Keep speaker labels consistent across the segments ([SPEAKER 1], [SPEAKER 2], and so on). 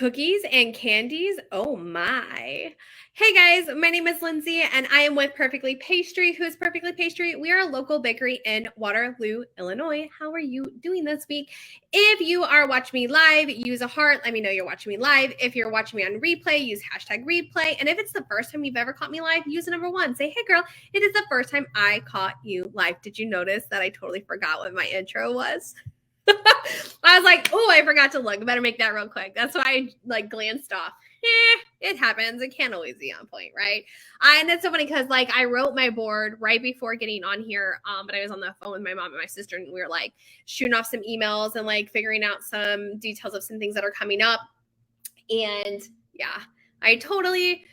[SPEAKER 1] Cookies and Candies Oh My. Hey guys, my name is Lindsay and I am with Perfectly Pastry. Who is Perfectly Pastry? We are a local bakery in Waterloo, Illinois. How are you doing this week? If you are watching me live, use a heart. Let me know you're watching me live. If you're watching me on replay, use hashtag replay. And if it's the first time you've ever caught me live, use the number 1. Say, hey girl, it is the first time I caught you live. Did you notice that I totally forgot what my intro was? I was like, oh, I forgot to look. I better make that real quick. That's why I glanced off. It happens. It can't always be on point, right? And it's so funny because I wrote my board right before getting on here, but I was on the phone with my mom and my sister, and we were shooting off some emails and figuring out some details of some things that are coming up. And yeah, I totally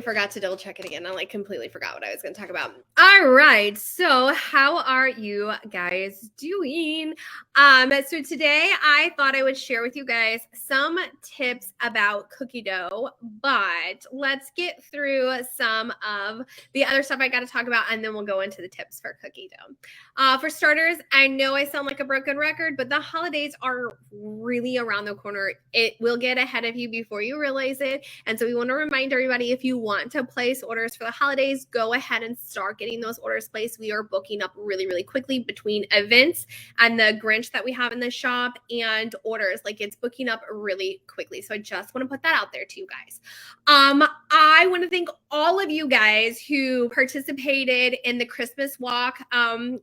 [SPEAKER 1] forgot to double check it again. I completely forgot what I was going to talk about. All right. So how are you guys doing? So today I thought I would share with you guys some tips about cookie dough, but let's get through some of the other stuff I got to talk about, and then we'll go into the tips for cookie dough. For starters, I know I sound like a broken record, but the holidays are really around the corner. It will get ahead of you before you realize it. And so we want to remind everybody, if you want to place orders for the holidays, go ahead and start getting those orders placed. We are booking up really, really quickly between events and the Grinch that we have in the shop and orders. It's booking up really quickly. So I just want to put that out there to you guys. I want to thank all of you guys who participated in the Christmas walk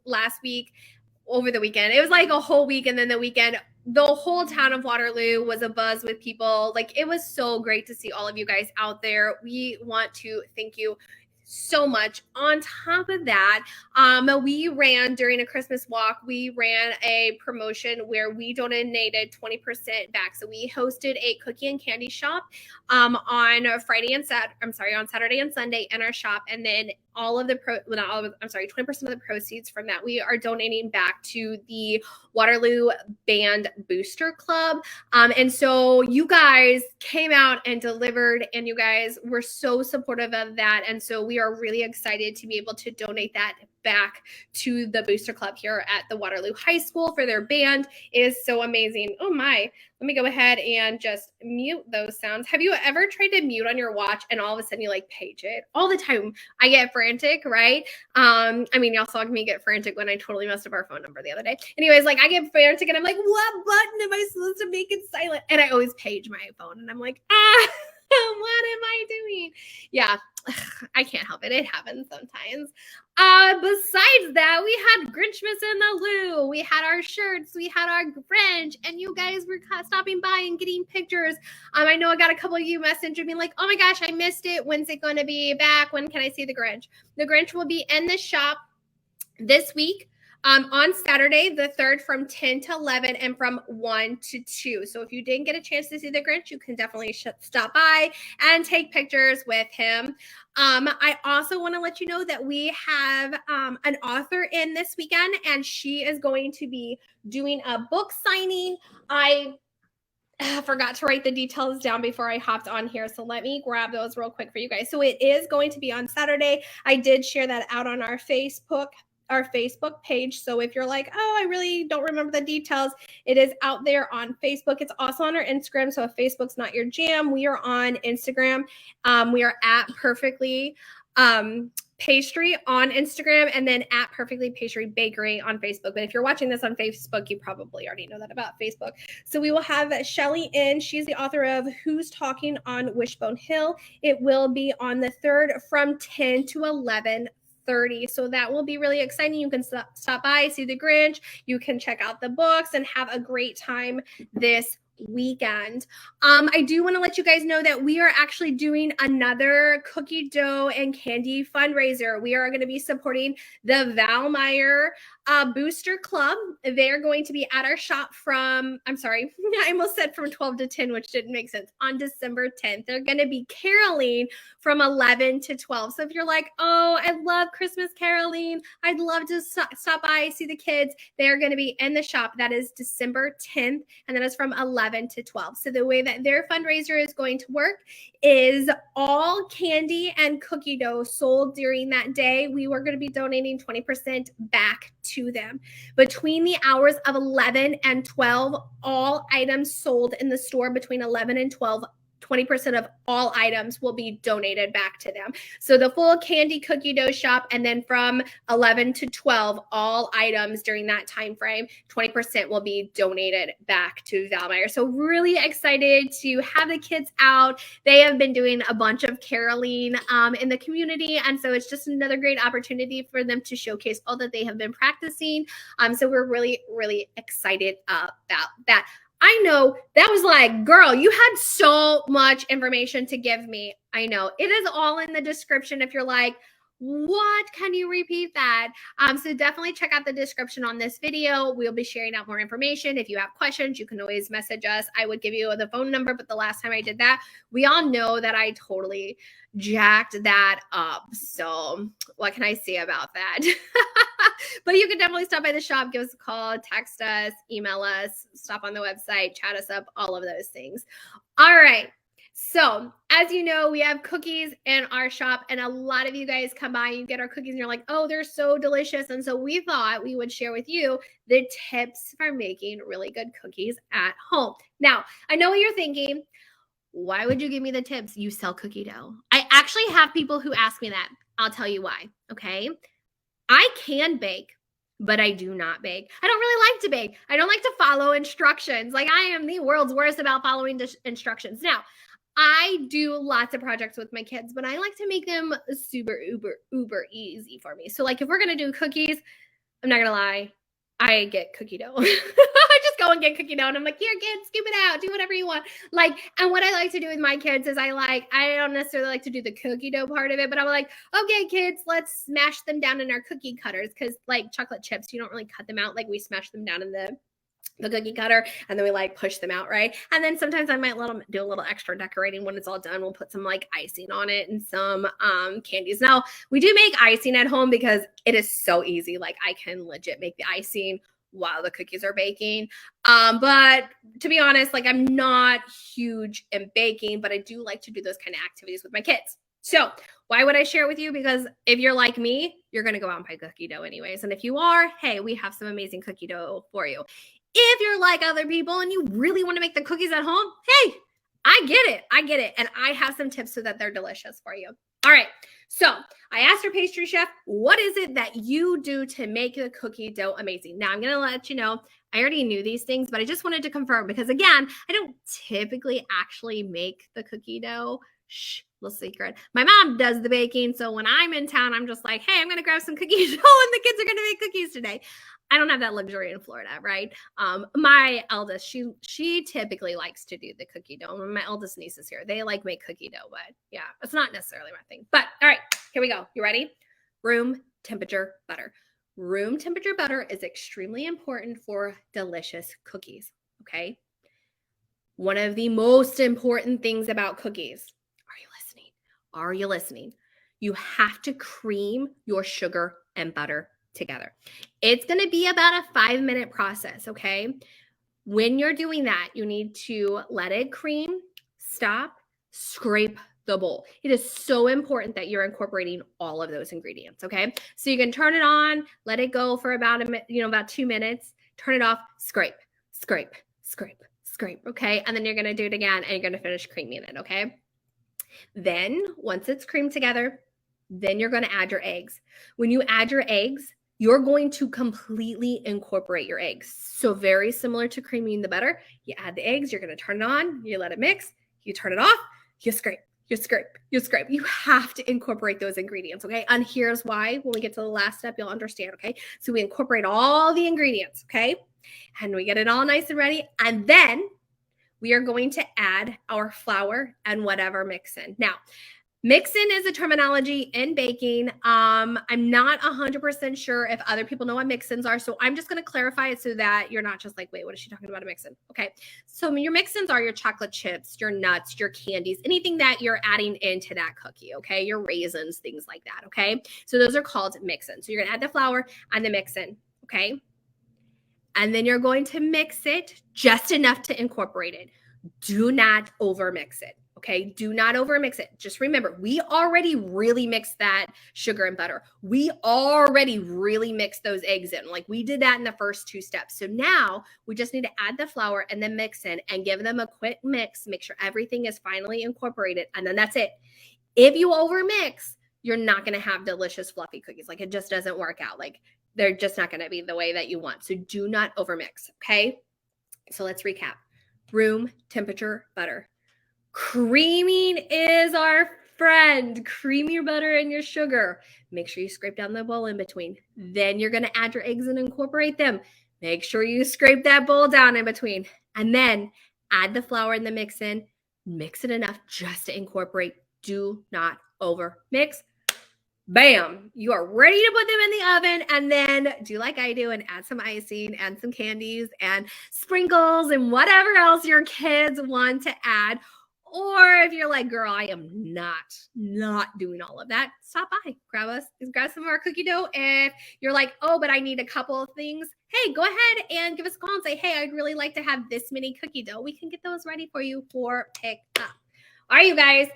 [SPEAKER 1] last week. Over the weekend. It was a whole week, and then the weekend, the whole town of Waterloo was abuzz with people. It was so great to see all of you guys out there. We want to thank you so much. On top of that, we ran during a Christmas walk, we ran a promotion where we donated 20% back. So we hosted a cookie and candy shop on Saturday and Sunday in our shop, and then 20% of the proceeds from that we are donating back to the Waterloo Band Booster Club. And so you guys came out and delivered, and you guys were so supportive of that. And so we are really excited to be able to donate that back to the Booster Club here at the Waterloo High School for their band. It is so amazing. Oh my, let me go ahead and just mute those sounds. Have you ever tried to mute on your watch and all of a sudden you page it? All the time. I get frantic, right? Y'all saw me get frantic when I totally messed up our phone number the other day. Anyways, I get frantic and I'm like, what button am I supposed to make it silent? And I always page my phone and I'm like, what am I doing? Yeah, I can't help it. It happens sometimes. Besides that, we had Grinchmas in the Loo. We had our shirts. We had our Grinch. And you guys were stopping by and getting pictures. I know I got a couple of you messaging me oh my gosh, I missed it. When's it going to be back? When can I see the Grinch? The Grinch will be in the shop this week. On Saturday, the 3rd, from 10 to 11 and from 1 to 2. So if you didn't get a chance to see the Grinch, you can definitely stop by and take pictures with him. I also want to let you know that we have an author in this weekend, and she is going to be doing a book signing. I forgot to write the details down before I hopped on here, so let me grab those real quick for you guys. So it is going to be on Saturday. I did share that out on our Facebook page. So if you're oh, I really don't remember the details, it is out there on Facebook. It's also on our Instagram. So if Facebook's not your jam, we are on Instagram. We are at Perfectly Pastry on Instagram, and then at Perfectly Pastry Bakery on Facebook. But if you're watching this on Facebook, you probably already know that about Facebook. So we will have Shelly in. She's the author of Who's Talking on Wishbone Hill. It will be on the 3rd from 10 to 11:30. So that will be really exciting. You can stop by, see the Grinch. You can check out the books and have a great time this weekend. I do want to let you guys know that we are actually doing another cookie dough and candy fundraiser. We are going to be supporting the Valmeyer Booster Club. They're going to be at our shop I almost said from 12 to 10, which didn't make sense, on December 10th. They're going to be caroling from 11 to 12. So if you're oh, I love Christmas caroling, I'd love to stop by, see the kids, they're going to be in the shop. That is December 10th, and that is from 11 11 to 12. So the way that their fundraiser is going to work is all candy and cookie dough sold during that day, we were going to be donating 20% back to them. Between the hours of 11 and 12, all items sold in the store between 11 and 12, 20% of all items will be donated back to them. So the full candy cookie dough shop, and then from 11 to 12, all items during that time frame, 20% will be donated back to Valmeyer. So really excited to have the kids out. They have been doing a bunch of caroling in the community, and so it's just another great opportunity for them to showcase all that they have been practicing. So we're really, really excited about that. I know that was like, girl, you had so much information to give me. I know it is all in the description. If you're like, what, can you repeat that? So definitely check out the description on this video. We'll be sharing out more information. If you have questions, you can always message us. I would give you the phone number, but the last time I did that, we all know that I totally jacked that up. So what can I say about that? But you can definitely stop by the shop, give us a call, text us, email us, stop on the website, chat us up, all of those things. All right. So as you know, we have cookies in our shop, and a lot of you guys come by and get our cookies and you're like, oh, they're so delicious. And so we thought we would share with you the tips for making really good cookies at home. Now, I know what you're thinking. Why would you give me the tips? You sell cookie dough. I actually have people who ask me that. I'll tell you why. Okay. I can bake, but I do not bake. I don't really like to bake. I don't like to follow instructions. Like, I am the world's worst about following the instructions. Now, I do lots of projects with my kids, but I like to make them super, uber easy for me. So like, if we're going to do cookies, I'm not going to lie, I get cookie dough. I just go and get cookie dough and I'm like, here, kids, scoop it out, do whatever you want. Like, and what I like to do with my kids is I don't necessarily like to do the cookie dough part of it, but I'm like, okay, kids, let's smash them down in our cookie cutters. Cause like chocolate chips, you don't really cut them out. Like, we smash them down in the cookie cutter, and then we like push them out, right? And then sometimes I might let them do a little extra decorating. When it's all done, we'll put some like icing on it and some candies. Now, we do make icing at home because it is so easy. Like, I can legit make the icing while the cookies are baking. But to be honest, like, I'm not huge in baking, but I do like to do those kind of activities with my kids. So why would I share it with you? Because if you're like me, you're going to go out and buy cookie dough anyways. And if you are, hey, we have some amazing cookie dough for you. If you're like other people and you really want to make the cookies at home, hey, I get it. And I have some tips so that they're delicious for you. All right. So I asked our pastry chef, what is it that you do to make the cookie dough amazing? Now, I'm going to let you know, I already knew these things, but I just wanted to confirm because, again, I don't typically actually make the cookie dough. Shh, little secret. My mom does the baking. So when I'm in town, I'm just like, hey, I'm going to grab some cookie dough and the kids are going to make cookies today. I don't have that luxury in Florida, right? My eldest, she typically likes to do the cookie dough. My eldest niece is here. They like make cookie dough, but yeah, it's not necessarily my thing. But all right, here we go. You ready? Room temperature butter. Room temperature butter is extremely important for delicious cookies, okay? One of the most important things about cookies, are you listening? You have to cream your sugar and butter together. It's going to be about a 5-minute process, okay? When you're doing that, you need to let it cream, stop, scrape the bowl. It is so important that you're incorporating all of those ingredients, okay? So you can turn it on, let it go for about about 2 minutes, turn it off, scrape, scrape, scrape, scrape, okay? And then you're going to do it again and you're going to finish creaming it, okay? Then once it's creamed together, then you're going to add your eggs. When you add your eggs, you're going to completely incorporate your eggs. So very similar to creaming the butter, you add the eggs, you're going to turn it on, you let it mix, you turn it off, you scrape, you scrape, you scrape. You have to incorporate those ingredients, okay? And here's why. When we get to the last step, you'll understand, okay? So we incorporate all the ingredients, okay? And we get it all nice and ready. And then we are going to add our flour and whatever mix-in. Now, mix-in is a terminology in baking. I'm not 100% sure if other people know what mix-ins are, so I'm just going to clarify it so that you're not just like, wait, what is she talking about a mix-in? Okay, so your mix-ins are your chocolate chips, your nuts, your candies, anything that you're adding into that cookie, okay? Your raisins, things like that, okay? So those are called mix-ins. So you're going to add the flour and the mix-in, okay? And then you're going to mix it just enough to incorporate it. Do not over mix it. Okay, do not over mix it. Just remember, we already really mixed that sugar and butter. We already really mixed those eggs in. Like we did that in the first 2 steps. So now we just need to add the flour and then mix in and give them a quick mix. Make sure everything is finally incorporated. And then that's it. If you over mix, you're not going to have delicious fluffy cookies. Like it just doesn't work out. Like they're just not going to be the way that you want. So do not over mix. Okay. So let's recap. Room temperature butter. Creaming is our friend. Cream your butter and your sugar. Make sure you scrape down the bowl in between. Then you're going to add your eggs and incorporate them. Make sure you scrape that bowl down in between. And then add the flour in the mix in. Mix it enough just to incorporate. Do not over mix. Bam, you are ready to put them in the oven, and then do like I do and add some icing and some candies and sprinkles and whatever else your kids want to add. Or if you're like, girl, I am not doing all of that, stop by, grab some more cookie dough. If you're like, oh, but I need a couple of things, hey, go ahead and give us a call and say, hey, I'd really like to have this many cookie dough. We can get those ready for you for pick up. All right, you guys.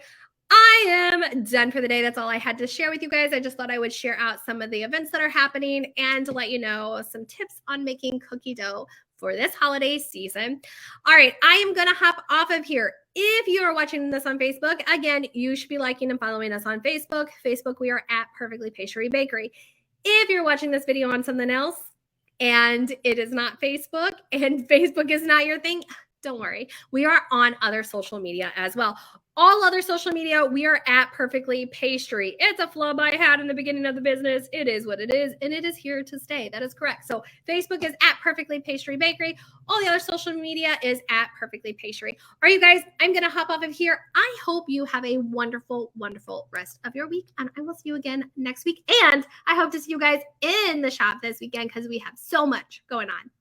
[SPEAKER 1] I am done for the day. That's all I had to share with you guys. I just thought I would share out some of the events that are happening and to let you know some tips on making cookie dough for this holiday season. All right, I am going to hop off of here. If you are watching this on Facebook, again, you should be liking and following us on Facebook. Facebook, we are at Perfectly Pastry Bakery. If you're watching this video on something else and it is not Facebook and Facebook is not your thing, don't worry. We are on other social media as well. All other social media, we are at Perfectly Pastry. It's a flub I had in the beginning of the business. It is what it is, and it is here to stay. That is correct. So Facebook is at Perfectly Pastry Bakery. All the other social media is at Perfectly Pastry. All right, you guys, I'm going to hop off of here. I hope you have a wonderful, wonderful rest of your week, and I will see you again next week. And I hope to see you guys in the shop this weekend because we have so much going on.